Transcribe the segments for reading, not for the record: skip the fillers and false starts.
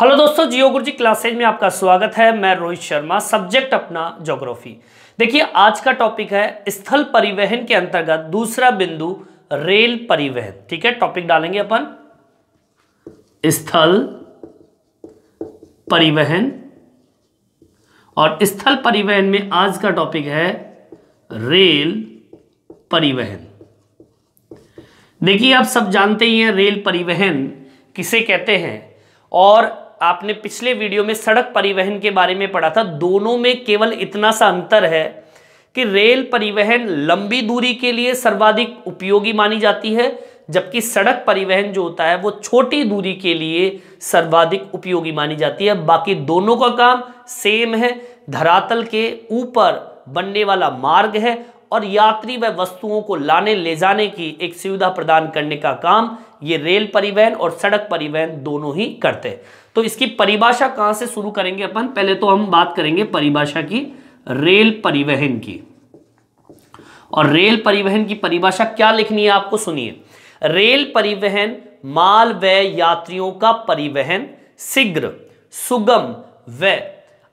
Hello दोस्तों, जियो गुरुजी classes में आपका स्वागत है। मैं रोहित शर्मा, सब्जेक्ट अपना ज्योग्राफी। देखिए, आज का टॉपिक है स्थल परिवहन के अंतर्गत दूसरा बिंदु रेल परिवहन। ठीक है, टॉपिक डालेंगे अपन स्थल परिवहन, और स्थल परिवहन में आज का टॉपिक है रेल परिवहन। देखिए, आप सब जानते ही हैं रेल परिवहन किसे कहते हैं, और आपने पिछले वीडियो में सड़क परिवहन के बारे में पढ़ा था। दोनों में केवल इतना सा अंतर है कि रेल परिवहन लंबी दूरी के लिए सर्वाधिक उपयोगी मानी जाती है, जबकि सड़क परिवहन जो होता है वो छोटी दूरी के लिए सर्वाधिक उपयोगी मानी जाती है। बाकी दोनों का काम सेम है, धरातल के ऊपर बनने वाला मार्ग है और यात्री व वस्तुओं को लाने ले जाने की एक सुविधा प्रदान करने का काम ये रेल परिवहन और सड़क परिवहन दोनों ही करते हैं। तो इसकी परिभाषा कहां से शुरू करेंगे अपन? पहले तो हम बात करेंगे परिभाषा की, रेल परिवहन की। और रेल परिवहन की परिभाषा क्या लिखनी है आपको, सुनिए। रेल परिवहन माल व यात्रियों का परिवहन शीघ्र, सुगम व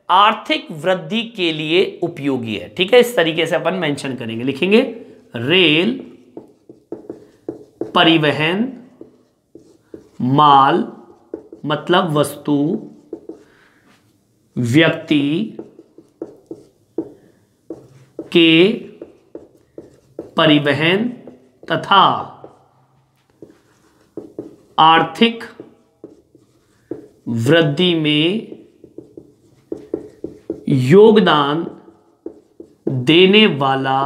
आर्थिक वृद्धि के लिए उपयोगी है। ठीक है, इस तरीके से अपन मेंशन करेंगे, लिखेंगे रेल परिवहन माल मतलब वस्तु, व्यक्ति के परिवहन तथा आर्थिक वृद्धि में योगदान देने वाला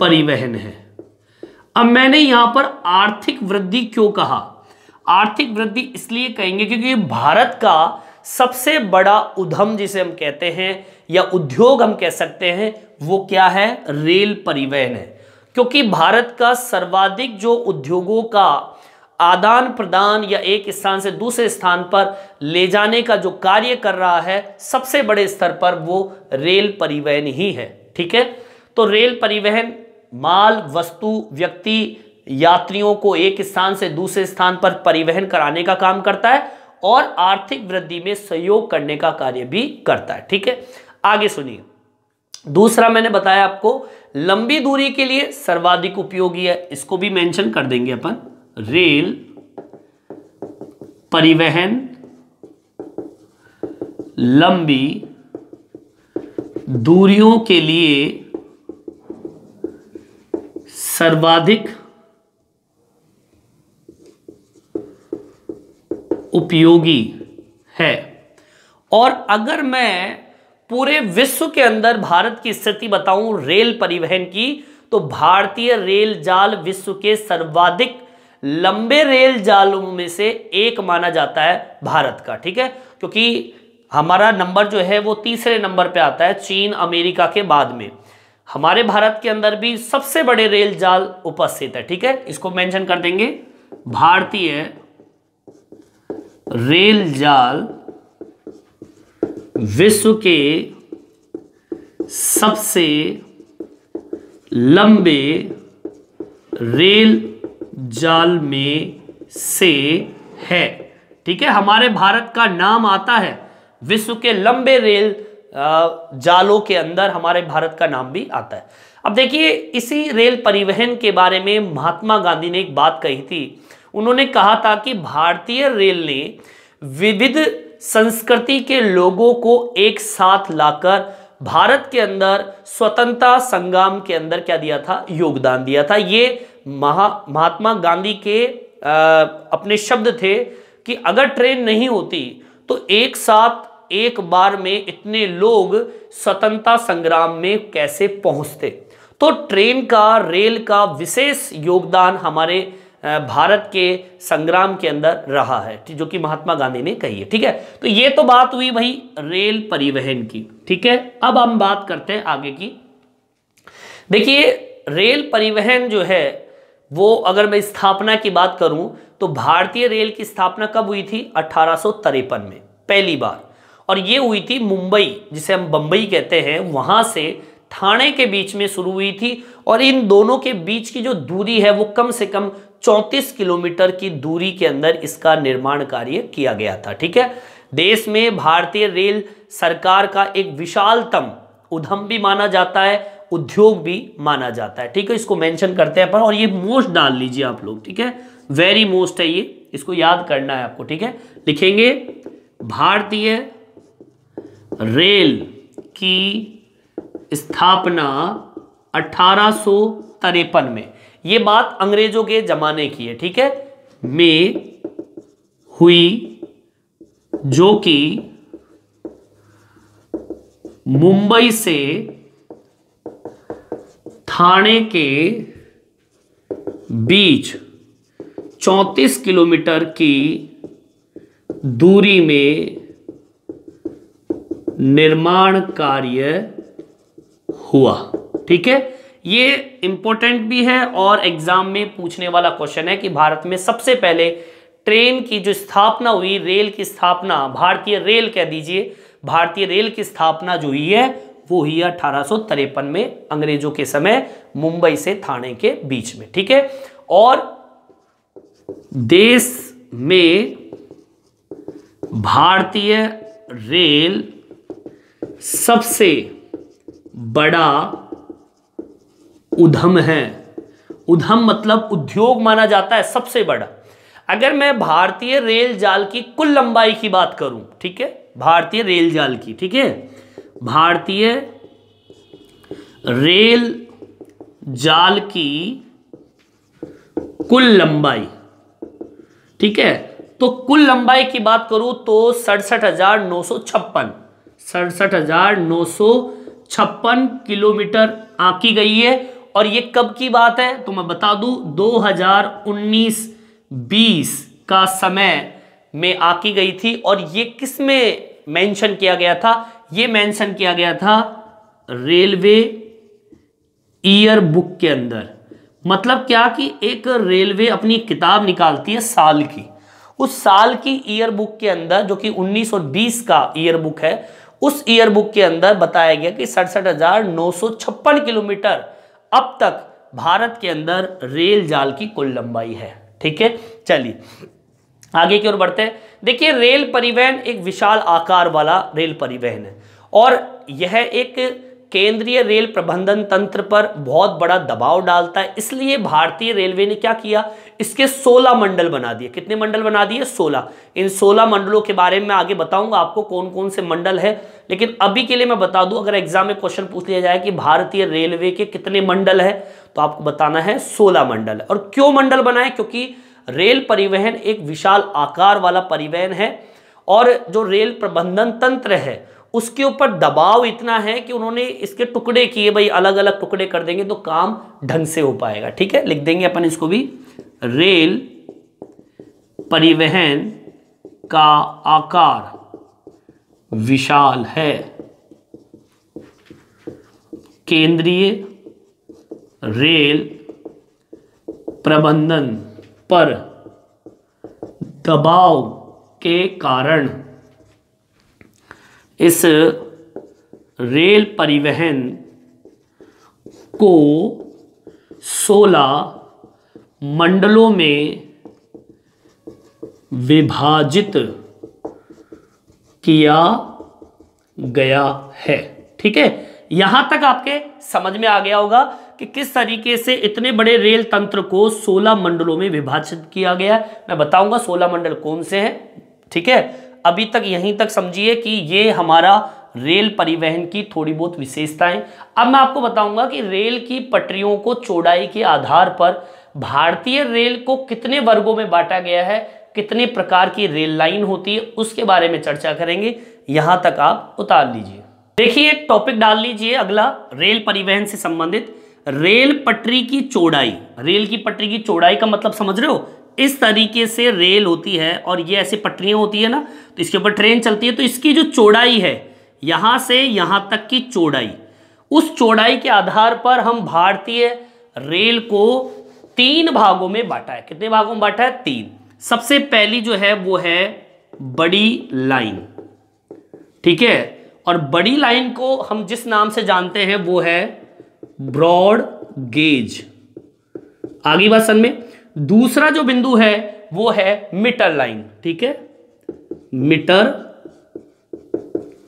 परिवहन है। अब मैंने यहां पर आर्थिक वृद्धि क्यों कहा? आर्थिक वृद्धि इसलिए कहेंगे क्योंकि भारत का सबसे बड़ा उद्यम जिसे हम कहते हैं या उद्योग हम कह सकते हैं, वो क्या है? रेल परिवहन है। क्योंकि भारत का सर्वाधिक जो उद्योगों का आदान प्रदान या एक स्थान से दूसरे स्थान पर ले जाने का जो कार्य कर रहा है सबसे बड़े स्तर पर, वो रेल परिवहन ही है। ठीक है, तो रेल परिवहन माल, वस्तु, व्यक्ति, यात्रियों को एक स्थान से दूसरे स्थान पर परिवहन कराने का काम करता है और आर्थिक वृद्धि में सहयोग करने का कार्य भी करता है। ठीक है, आगे सुनिए। दूसरा मैंने बताया आपको लंबी दूरी के लिए सर्वाधिक उपयोगी है, इसको भी मेंशन कर देंगे अपन। रेल परिवहन लंबी दूरियों के लिए सर्वाधिक उपयोगी है। और अगर मैं पूरे विश्व के अंदर भारत की स्थिति बताऊं रेल परिवहन की, तो भारतीय रेल जाल विश्व के सर्वाधिक लंबे रेल जालों में से एक माना जाता है भारत का। ठीक है, क्योंकि हमारा नंबर जो है वो तीसरे नंबर पे आता है चीन, अमेरिका के बाद में। हमारे भारत के अंदर भी सबसे बड़े रेल जाल उपस्थित है। ठीक है, इसको मेंशन कर देंगे, भारतीय रेल जाल विश्व के सबसे लंबे रेल जाल में से है। ठीक है, हमारे भारत का नाम आता है विश्व के लंबे रेल जालों के अंदर, हमारे भारत का नाम भी आता है। अब देखिए, इसी रेल परिवहन के बारे में महात्मा गांधी ने एक बात कही थी। उन्होंने कहा था कि भारतीय रेल ने विविध संस्कृति के लोगों को एक साथ लाकर भारत के अंदर स्वतंत्रता संग्राम के अंदर क्या दिया था? योगदान दिया था। ये महात्मा गांधी के अपने शब्द थे कि अगर ट्रेन नहीं होती तो एक साथ एक बार में इतने लोग स्वतंत्रता संग्राम में कैसे पहुंचते। तो ट्रेन का, रेल का विशेष योगदान हमारे भारत के संग्राम के अंदर रहा है, जो कि महात्मा गांधी ने कही है। ठीक है, तो ये तो बात हुई भाई रेल परिवहन की। ठीक है, अब हम बात करते हैं आगे की। देखिए, रेल परिवहन जो है वो, अगर मैं स्थापना की बात करूं तो भारतीय रेल की स्थापना कब हुई थी? 1853 में पहली बार, और ये हुई थी मुंबई, जिसे हम बंबई कहते हैं, वहां से ठाणे के बीच में शुरू हुई थी और इन दोनों के बीच की जो दूरी है वो कम से कम 34 किलोमीटर की दूरी के अंदर इसका निर्माण कार्य किया गया था। ठीक है, देश में भारतीय रेल सरकार का एक विशालतम उद्यम भी माना जाता है, उद्योग भी माना जाता है। ठीक है, इसको मेंशन करते हैं अपन, और ये मोस्ट डाल लीजिए आप लोग। ठीक है, वेरी मोस्ट है ये, इसको याद करना है आपको। ठीक है, लिखेंगे भारतीय रेल की स्थापना 1853 में, ये बात अंग्रेजों के जमाने की है। ठीक है, में हुई, जो कि मुंबई से ठाणे के बीच 34 किलोमीटर की दूरी में निर्माण कार्य हुआ। ठीक है, ये इंपॉर्टेंट भी है और एग्जाम में पूछने वाला क्वेश्चन है कि भारत में सबसे पहले ट्रेन की जो स्थापना हुई, रेल की स्थापना, भारतीय रेल कह दीजिए, भारतीय रेल की स्थापना जो हुई है वो हुई 1853 में, अंग्रेजों के समय, मुंबई से ठाणे के बीच में। ठीक है, और देश में भारतीय रेल सबसे बड़ा उद्यम है। उद्यम मतलब उद्योग माना जाता है सबसे बड़ा। अगर मैं भारतीय रेल जाल की कुल लंबाई की बात करूं, ठीक है, भारतीय रेल जाल की, ठीक है, भारतीय रेल जाल की कुल लंबाई, ठीक है, तो कुल लंबाई की बात करूं तो 67,956 किलोमीटर आंकी गई है। और ये कब की बात है तो मैं बता दूं, 2019-20 का समय में आंकी गई थी। और ये किस में मेंशन किया गया था? ये मेंशन किया गया था रेलवे ईयर बुक के अंदर। मतलब क्या कि एक रेलवे अपनी किताब निकालती है साल की, उस साल की ईयर बुक के अंदर, जो कि 1920 का ईयर बुक है, उस ईयर बुक के अंदर बताया गया कि 67,956 किलोमीटर अब तक भारत के अंदर रेल जाल की कुल लंबाई है। ठीक है, चलिए आगे की ओर बढ़ते हैं। देखिए, रेल परिवहन एक विशाल आकार वाला रेल परिवहन है और यह एक केंद्रीय रेल प्रबंधन तंत्र पर बहुत बड़ा दबाव डालता है। इसलिए भारतीय रेलवे ने क्या किया, इसके 16 मंडल बना दिए। कितने मंडल बना दिए? 16। इन 16 मंडलों के बारे में आगे बताऊंगा आपको कौन कौन से मंडल है, लेकिन अभी के लिए मैं बता दूं, अगर एग्जाम में क्वेश्चन पूछ लिया जाए कि भारतीय रेलवे के कितने मंडल है, तो आपको बताना है 16 मंडल। और क्यों मंडल बनाए? क्योंकि रेल परिवहन एक विशाल आकार वाला परिवहन है और जो रेल प्रबंधन तंत्र है उसके ऊपर दबाव इतना है कि उन्होंने इसके टुकड़े किए, भाई अलग अलग टुकड़े कर देंगे तो काम ढंग से हो पाएगा। ठीक है, लिख देंगे अपन इसको भी, रेल परिवहन का आकार विशाल है, केंद्रीय रेल प्रबंधन पर दबाव के कारण इस रेल परिवहन को 16 मंडलों में विभाजित किया गया है। ठीक है, यहां तक आपके समझ में आ गया होगा कि किस तरीके से इतने बड़े रेल तंत्र को 16 मंडलों में विभाजित किया गया है। मैं बताऊंगा 16 मंडल कौन से हैं। ठीक है, अभी तक यहीं तक समझिए कि ये हमारा रेल परिवहन की थोड़ी बहुत विशेषताएं। अब मैं आपको बताऊंगा कि रेल की पटरियों को चौड़ाई के आधार पर भारतीय रेल को कितने वर्गों में बांटा गया है, कितने प्रकार की रेल लाइन होती है, उसके बारे में चर्चा करेंगे। यहां तक आप उतार लीजिए। देखिए, टॉपिक डाल लीजिए अगला, रेल परिवहन से संबंधित रेल पटरी की चौड़ाई। रेल की पटरी की चौड़ाई का मतलब समझ रहे हो? इस तरीके से रेल होती है और ये ऐसी पटरियां होती है ना, तो इसके ऊपर ट्रेन चलती है, तो इसकी जो चौड़ाई है यहां से यहां तक की चौड़ाई, उस चौड़ाई के आधार पर हम भारतीय रेल को 3 भागों में बांटा है। कितने भागों में बांटा है? 3। सबसे पहली जो है वो है बड़ी लाइन। ठीक है, और बड़ी लाइन को हम जिस नाम से जानते हैं वो है ब्रॉड गेज। आगे बात समझ में। दूसरा जो बिंदु है वो है मीटर लाइन, ठीक है, मीटर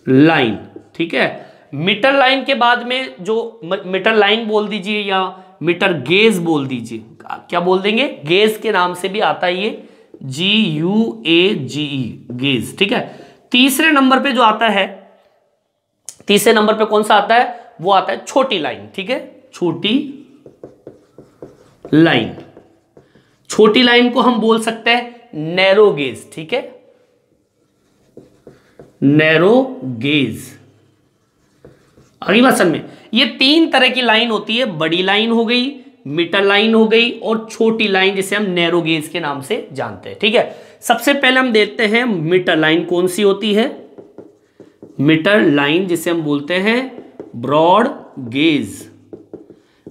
लाइन, ठीक है। मीटर लाइन के बाद में जो मीटर लाइन बोल दीजिए या मीटर गेज बोल दीजिए, क्या बोल देंगे, गेज के नाम से भी आता है ये, GUAGE, गेज, ठीक है। तीसरे नंबर पे जो आता है, तीसरे नंबर पे कौन सा आता है, वो आता है छोटी लाइन, ठीक है, छोटी लाइन। छोटी लाइन को हम बोल सकते हैं नैरो गेज, ठीक है, नैरो गेज। अगली बात समझ में, ये तीन तरह की लाइन होती है, बड़ी लाइन हो गई, मीटर लाइन हो गई और छोटी लाइन जिसे हम नैरो गेज के नाम से जानते हैं, ठीक है। सबसे पहले हम देखते हैं मीटर लाइन कौन सी होती है। मीटर लाइन जिसे हम बोलते हैं ब्रॉड गेज।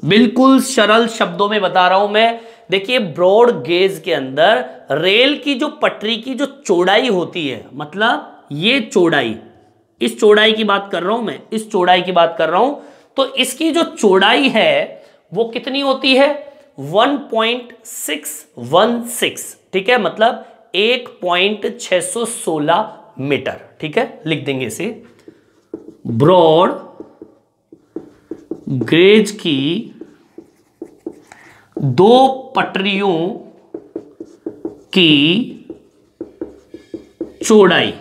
बिल्कुल सरल शब्दों में बता रहा हूं मैं। देखिए ब्रॉड गेज के अंदर रेल की जो पटरी की जो चौड़ाई होती है, मतलब ये चौड़ाई, इस चौड़ाई की बात कर रहा हूं मैं, इस चौड़ाई की बात कर रहा हूं, तो इसकी जो चौड़ाई है वो कितनी होती है, 1.616, ठीक है, मतलब 1.616 मीटर, ठीक है। लिख देंगे इसे, ब्रॉड गेज की दो पटरियों की चौड़ाई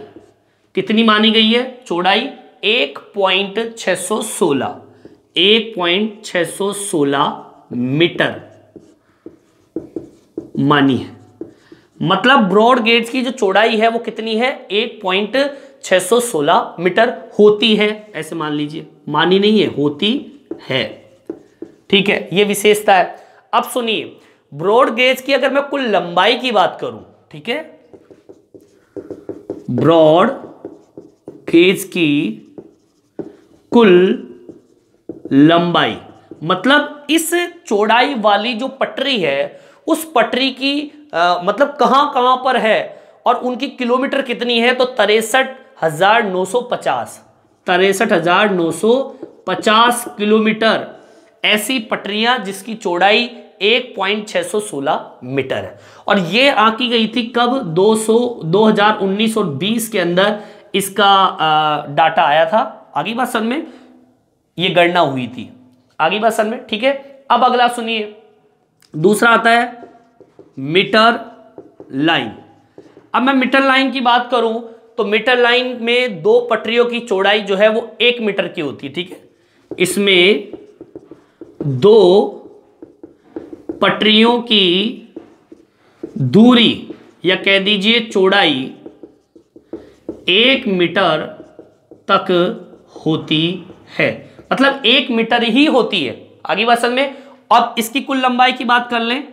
कितनी मानी गई है, चौड़ाई 1.616 मीटर मानी है। मतलब ब्रॉड गेज की जो चौड़ाई है वो कितनी है, 1.616 मीटर होती है, ऐसे मान लीजिए, मानी नहीं है, होती है, ठीक है, ये विशेषता है। अब सुनिए, ब्रॉड गेज की अगर मैं कुल लंबाई की बात करूं, ठीक है, ब्रॉड गेज की कुल लंबाई, मतलब इस चौड़ाई वाली जो पटरी है उस पटरी की मतलब कहां कहां पर है और उनकी किलोमीटर कितनी है, तो 63,950 किलोमीटर ऐसी पटरियां जिसकी चौड़ाई 1.616 मीटर है। और ये आंकी गई थी कब, 2019 और 20 के अंदर इसका डाटा आया था। आगे बात समझ में, ये गणना हुई थी, आगे बात समझ में, ठीक है। अब अगला सुनिए, दूसरा आता है मीटर लाइन। अब मैं मीटर लाइन की बात करूं तो मीटर लाइन में दो पटरियों की चौड़ाई जो है वो 1 मीटर की होती है, ठीक है। इसमें दो पटरियों की दूरी या कह दीजिए चौड़ाई 1 मीटर तक होती है, मतलब 1 मीटर ही होती है। आगे बात समझ में। अब इसकी कुल लंबाई की बात कर लें,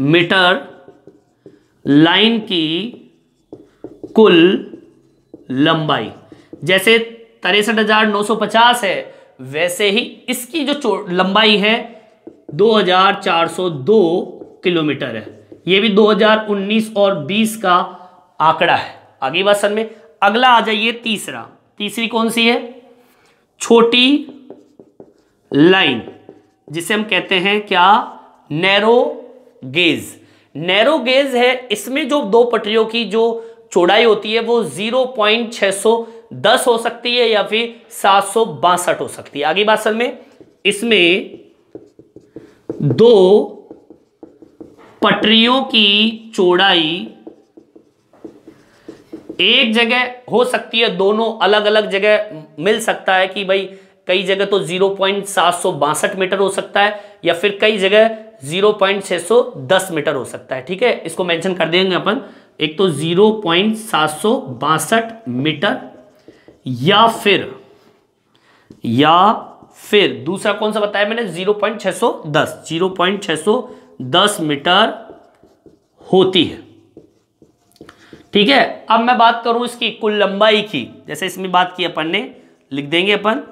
मीटर लाइन की कुल लंबाई जैसे 63,950 है, वैसे ही इसकी जो लंबाई है 2,402 किलोमीटर है। यह भी 2019 और 20 का आंकड़ा है। आगे बात समझ में। अगला आ जाइए तीसरी कौन सी है, छोटी लाइन, जिसे हम कहते हैं क्या, नैरो गेज। नैरो गेज है, इसमें जो दो पटरियों की जो चौड़ाई होती है वो 0.610 हो सकती है या फिर 762 हो सकती है। आगे बात समझ में। इसमें दो पटरियों की चौड़ाई एक जगह हो सकती है, दोनों अलग अलग जगह मिल सकता है कि भाई कई जगह तो 0.762 मीटर हो सकता है या फिर कई जगह 0.610 मीटर हो सकता है, ठीक है। इसको मेंशन कर देंगे अपन, एक तो 0.762 मीटर या फिर दूसरा कौन सा बताया मैंने, 0.610 मीटर होती है, ठीक है। अब मैं बात करूं इसकी कुल लंबाई की, जैसे इसमें बात की अपन ने, लिख देंगे अपन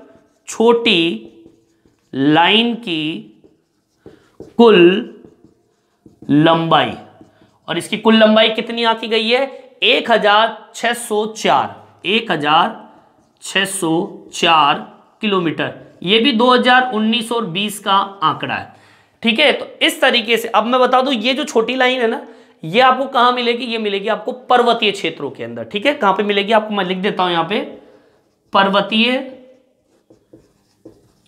छोटी लाइन की कुल लंबाई, और इसकी कुल लंबाई कितनी आती गई है, 1,604 604 किलोमीटर। ये भी 2019 और 20 का आंकड़ा है। ठीक है, तो इस तरीके से अब मैं बता दूं, ये जो छोटी लाइन है ना, ये आपको कहां मिलेगी? ये मिलेगी आपको पर्वतीय क्षेत्रों के अंदर। ठीक है, कहां पे मिलेगी आपको? मैं लिख देता हूं यहां पे, पर्वतीय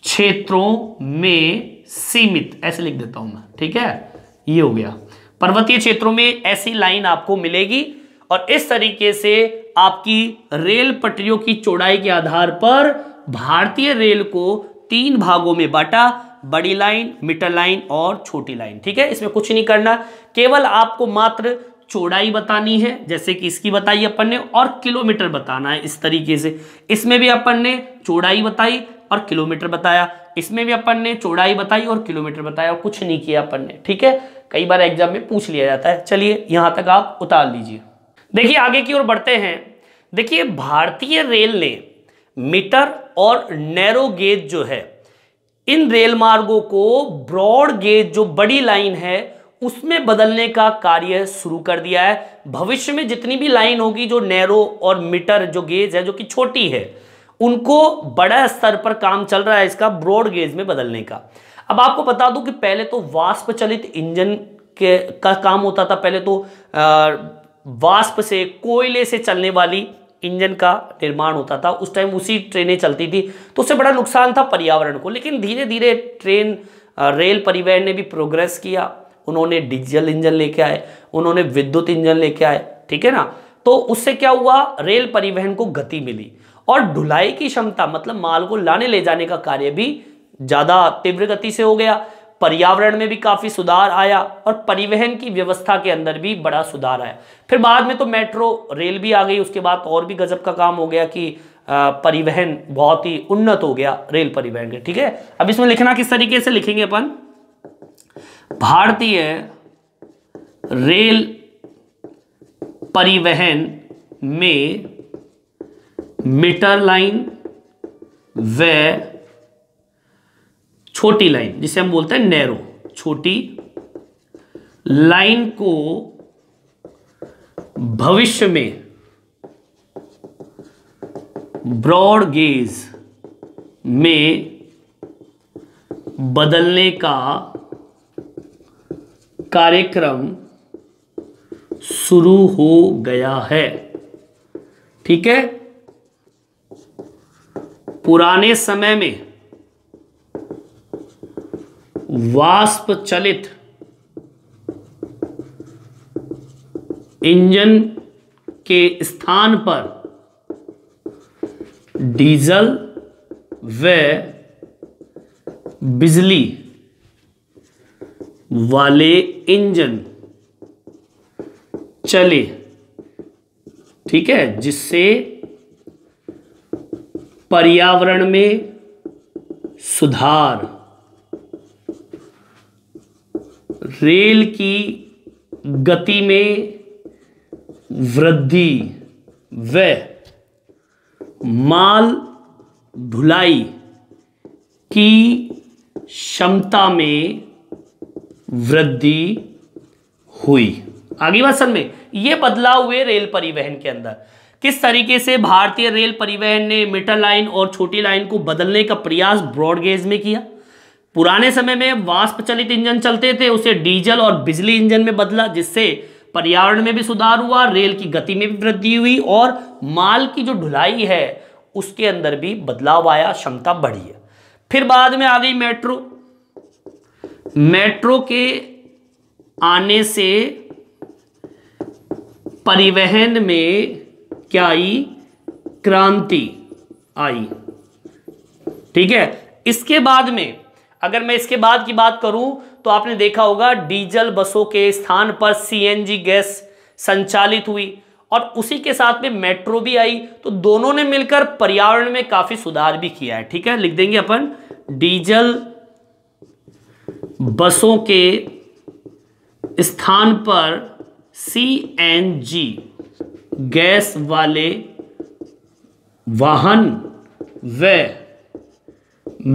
क्षेत्रों में सीमित, ऐसे लिख देता हूं मैं। ठीक है, ये हो गया, पर्वतीय क्षेत्रों में ऐसी लाइन आपको मिलेगी। और इस तरीके से आपकी रेल पटरियों की चौड़ाई के आधार पर भारतीय रेल को 3 भागों में बांटा, बड़ी लाइन, मिडल लाइन और छोटी लाइन। ठीक है, इसमें कुछ नहीं करना, केवल आपको मात्र चौड़ाई बतानी है, जैसे कि इसकी बताई अपन ने, और किलोमीटर बताना है। इस तरीके से इसमें भी अपन ने चौड़ाई बताई और किलोमीटर बताया, इसमें भी अपन ने चौड़ाई बताई और किलोमीटर बताया, और कुछ नहीं किया अपन ने। ठीक है, कई बार एग्जाम में पूछ लिया जाता है। चलिए यहां तक आप उतार लीजिए। देखिए आगे की ओर बढ़ते हैं। देखिए भारतीय रेल ने मीटर और नैरो गेज जो है, इन रेल मार्गों को ब्रॉड गेज जो बड़ी लाइन है उसमें बदलने का कार्य शुरू कर दिया है। भविष्य में जितनी भी लाइन होगी जो नैरो और मीटर जो गेज है, जो कि छोटी है, उनको बड़ा स्तर पर काम चल रहा है इसका ब्रॉड गेज में बदलने का। अब आपको बता दूं कि पहले तो वाष्प चलित इंजन का काम होता था। पहले तो वाष्प से, कोयले से चलने वाली इंजन का निर्माण होता था। उस टाइम उसी ट्रेनें चलती थी, तो उससे बड़ा नुकसान था पर्यावरण को। लेकिन धीरे धीरे रेल परिवहन ने भी प्रोग्रेस किया। उन्होंने डीजल इंजन लेके आए, उन्होंने विद्युत इंजन लेके आए। ठीक है ना, तो उससे क्या हुआ? रेल परिवहन को गति मिली और ढुलाई की क्षमता, मतलब माल को लाने ले जाने का कार्य भी ज्यादा तीव्र गति से हो गया। पर्यावरण में भी काफी सुधार आया और परिवहन की व्यवस्था के अंदर भी बड़ा सुधार आया। फिर बाद में तो मेट्रो रेल भी आ गई, उसके बाद और भी गजब का काम हो गया कि परिवहन बहुत ही उन्नत हो गया रेल परिवहन के। ठीक है, अब इसमें लिखना किस तरीके से लिखेंगे अपन? भारतीय रेल परिवहन में मीटर लाइन व छोटी लाइन, जिसे हम बोलते हैं नैरो, छोटी लाइन को भविष्य में ब्रॉड गेज में बदलने का कार्यक्रम शुरू हो गया है। ठीक है, पुराने समय में वाष्प चलित इंजन के स्थान पर डीजल व बिजली वाले इंजन चले। ठीक है, जिससे पर्यावरण में सुधार, रेल की गति में वृद्धि व माल ढुलाई की क्षमता में वृद्धि हुई। आगे बात समझ में? ये बदलाव हुए रेल परिवहन के अंदर। किस तरीके से भारतीय रेल परिवहन ने मीटर लाइन और छोटी लाइन को बदलने का प्रयास ब्रॉड गेज में किया। पुराने समय में वाष्प चलित इंजन चलते थे, उसे डीजल और बिजली इंजन में बदला, जिससे पर्यावरण में भी सुधार हुआ, रेल की गति में भी वृद्धि हुई और माल की जो ढुलाई है उसके अंदर भी बदलाव आया, क्षमता बढ़ी है। फिर बाद में आ गई मेट्रो। मेट्रो के आने से परिवहन में क्या आई? क्रांति आई। ठीक है, इसके बाद में अगर मैं इसके बाद की बात करूं तो आपने देखा होगा डीजल बसों के स्थान पर सीएनजी गैस संचालित हुई और उसी के साथ में मेट्रो भी आई। तो दोनों ने मिलकर पर्यावरण में काफी सुधार भी किया है। ठीक है, लिख देंगे अपन, डीजल बसों के स्थान पर सीएनजी गैस वाले वाहन व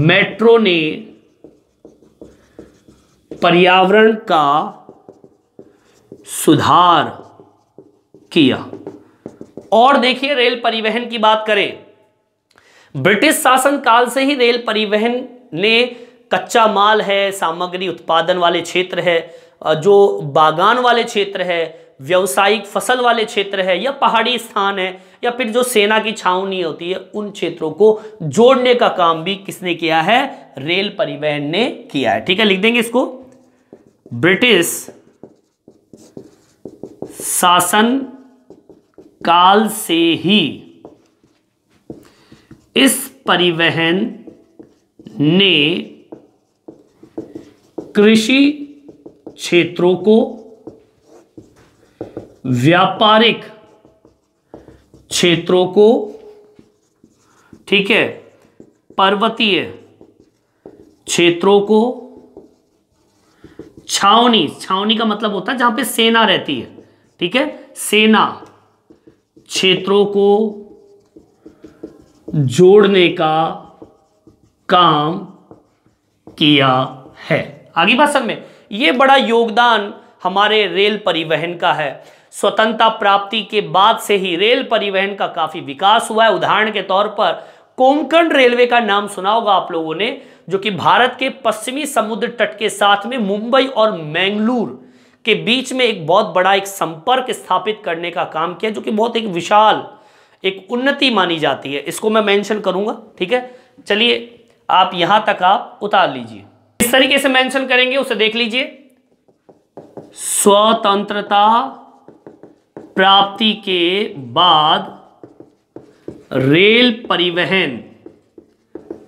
मेट्रो ने पर्यावरण का सुधार किया। और देखिए रेल परिवहन की बात करें ब्रिटिश शासन काल से ही रेल परिवहन ने कच्चा माल है, सामग्री उत्पादन वाले क्षेत्र है, जो बागान वाले क्षेत्र है, व्यावसायिक फसल वाले क्षेत्र है, या पहाड़ी स्थान है, या फिर जो सेना की छावनी होती है, उन क्षेत्रों को जोड़ने का काम भी किसने किया है? रेल परिवहन ने किया है। ठीक है, लिख देंगे इसको। ब्रिटिश शासन काल से ही इस परिवहन ने कृषि क्षेत्रों को, व्यापारिक क्षेत्रों को, ठीक है, पर्वतीय क्षेत्रों को, छावनी का मतलब होता है जहां पे सेना रहती है, ठीक है, सेना क्षेत्रों को जोड़ने का काम किया है। आगे बात समझ में, ये बड़ा योगदान हमारे रेल परिवहन का है। स्वतंत्रता प्राप्ति के बाद से ही रेल परिवहन का काफी विकास हुआ है। उदाहरण के तौर पर कोंकण रेलवे का नाम सुना होगा आप लोगों ने, जो कि भारत के पश्चिमी समुद्र तट के साथ में मुंबई और मैंगलोर के बीच में एक बहुत बड़ा एक संपर्क स्थापित करने का काम किया, जो कि बहुत एक विशाल एक उन्नति मानी जाती है। इसको मैं मेंशन करूंगा, ठीक है। चलिए आप यहां तक आप उतार लीजिए, इस तरीके से मेंशन करेंगे, उसे देख लीजिए। स्वतंत्रता प्राप्ति के बाद रेल परिवहन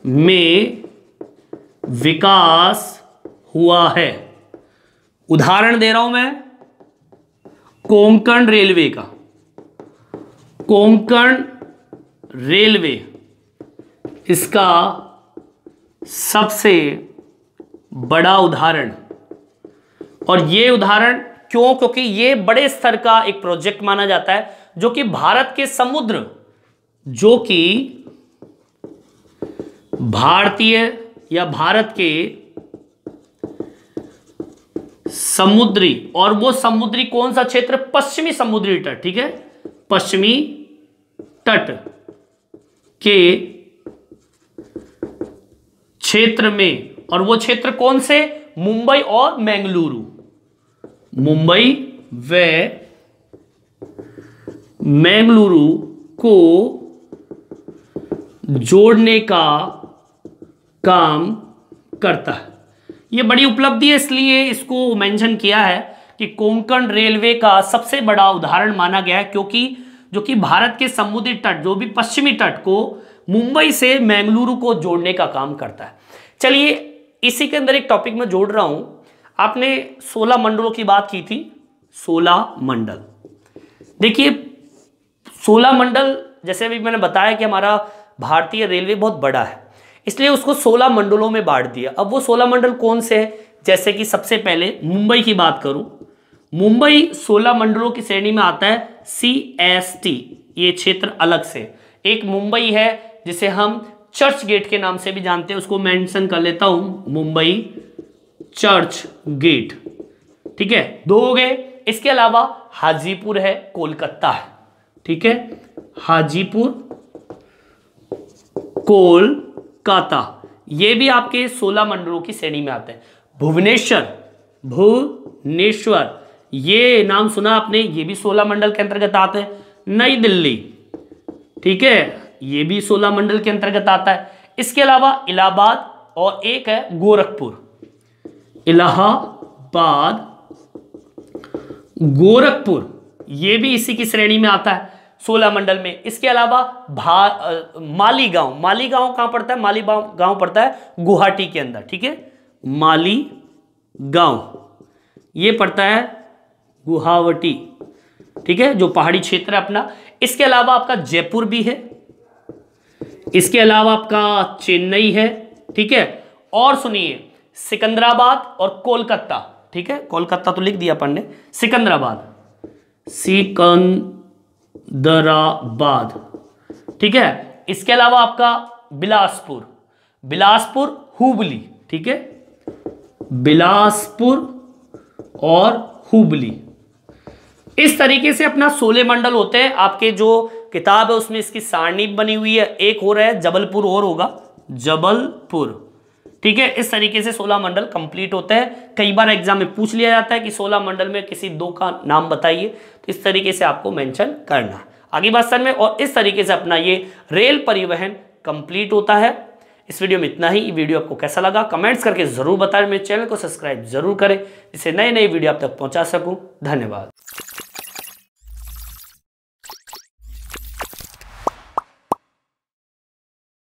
में विकास हुआ है। उदाहरण दे रहा हूं मैं कोंकण रेलवे का। कोंकण रेलवे इसका सबसे बड़ा उदाहरण, और ये उदाहरण क्यों? क्योंकि ये बड़े स्तर का एक प्रोजेक्ट माना जाता है, जो कि भारत के समुद्र, जो कि भारतीय या भारत के समुद्री, और वो समुद्री कौन सा क्षेत्र? पश्चिमी समुद्री तट, ठीक है, पश्चिमी तट के क्षेत्र में, और वो क्षेत्र कौन से? मुंबई और मैंगलुरु। मुंबई व मैंगलुरु को जोड़ने का काम करता है। ये बड़ी उपलब्धि है, इसलिए इसको मेंशन किया है कि कोंकण रेलवे का सबसे बड़ा उदाहरण माना गया है, क्योंकि जो कि भारत के समुद्री तट, जो भी पश्चिमी तट को मुंबई से मैंगलुरु को जोड़ने का काम करता है। चलिए इसी के अंदर एक टॉपिक में जोड़ रहा हूं। आपने 16 मंडलों की बात की थी। 16 मंडल, देखिए 16 मंडल, जैसे अभी मैंने बताया कि हमारा भारतीय रेलवे बहुत बड़ा है, इसलिए उसको 16 मंडलों में बांट दिया। अब वो 16 मंडल कौन से हैं? जैसे कि सबसे पहले मुंबई की बात करूं, मुंबई 16 मंडलों की श्रेणी में आता है। CST ये क्षेत्र अलग से एक मुंबई है, जिसे हम चर्च गेट के नाम से भी जानते हैं, उसको मेंशन कर लेता हूं, मुंबई चर्च गेट, ठीक है, 2 हो गए। इसके अलावा हाजीपुर है, कोलकाता है, ठीक है, हाजीपुर कोलकाता, ये भी आपके 16 मंडलों की श्रेणी में आते हैं। भुवनेश्वर ये नाम सुना आपने, ये भी 16 मंडल के अंतर्गत आते हैं। नई दिल्ली, ठीक है, ये भी 16 मंडल के अंतर्गत आता है। इसके अलावा इलाहाबाद और एक है गोरखपुर, इलाहाबाद गोरखपुर, ये भी इसी की श्रेणी में आता है 16 मंडल में। इसके अलावा मालीगांव, मालीगांव कहां पड़ता है? मालीगांव पड़ता है गुवाहाटी के अंदर, ठीक है, मालीगांव ये पड़ता है गुवाहाटी, ठीक है, जो पहाड़ी क्षेत्र है अपना। इसके अलावा आपका जयपुर भी है, इसके अलावा आपका चेन्नई है, ठीक है, और सुनिए सिकंदराबाद और कोलकाता, ठीक है, कोलकाता तो लिख दिया अपन ने, सिकंदराबाद, सिकंदराबाद, ठीक है। इसके अलावा आपका बिलासपुर, बिलासपुर हुबली, ठीक है, बिलासपुर और हुबली। इस तरीके से अपना 16 मंडल होते हैं आपके जो किताब है उसमें इसकी सारणी बनी हुई है। एक हो रहा है जबलपुर और होगा जबलपुर, ठीक है। इस तरीके से 16 मंडल कंप्लीट होते हैं। कई बार एग्जाम में पूछ लिया जाता है कि 16 मंडल में किसी 2 का नाम बताइए, तो इस तरीके से आपको मेंशन करना है आगे बात सर में। और इस तरीके से अपना ये रेल परिवहन कंप्लीट होता है। इस वीडियो में इतना ही। ये वीडियो आपको कैसा लगा कमेंट्स करके जरूर बताएं। मेरे चैनल को सब्सक्राइब जरूर करें जिससे नए नए वीडियो आप तक पहुंचा सकूं। धन्यवाद।